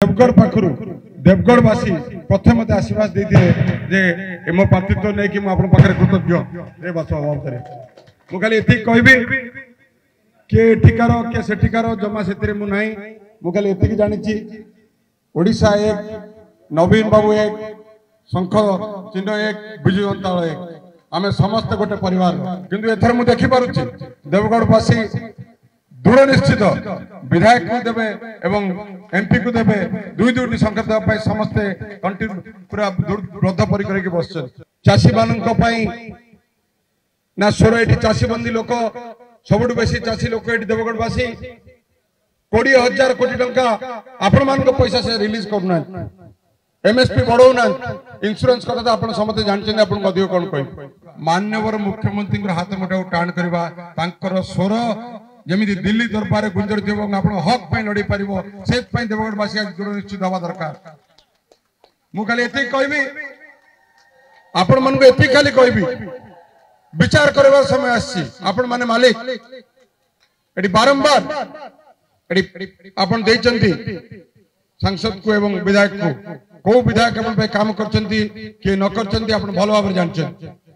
देवगढ़ पाखु देवगढ़वासी प्रथम मत आशीर्वाद देते मो पार्थित्व नहीं कि पाखे कृतज्ञ ए बस बाबद मुझे खाली ये कहबी किए एठिकार किए सेठिकार जमा से मुझे खाली ये जानी ओडिशा एक नवीन बाबू एक शंख चिन्ह एक विजु जनता एक आम समस्त गोटे परिवार किंतु एथर मुझे देखिपुची देवगढ़वासी दृढ़ निश्चित विधायक को देवे एवं एमपी को देवे दुई दुईटी संख्या देवाई समस्ते पूरा बद्ध परिकर के बस चाषी मान ना स्वर ये चाषी बंदी लोक सबुठ बेसी चाषी लोक ये देवगढ़वासी 20,000 कोटी टंका आपण मान पैसा से रिलीज करना एमएसपी बढ़ाऊना इंश्योरेंस कथा तो आप समस्त जानते आप कौन कह माननीय मुख्यमंत्री हाथ मुठा टाण करवा स्वर जमी दिल्ली दरबार गुंजर थी हक लड़ी पार से देवगढ़वासी दृढ़ निश्चित हवा दरकार मुझे ये कहबी आपण मन को खाली कहबी विचार करवार समय आपण माने मालिक ये बारंबार आपण सांसद को एवं विधायक को विधायक काम कर किए न कर भल भाव जानते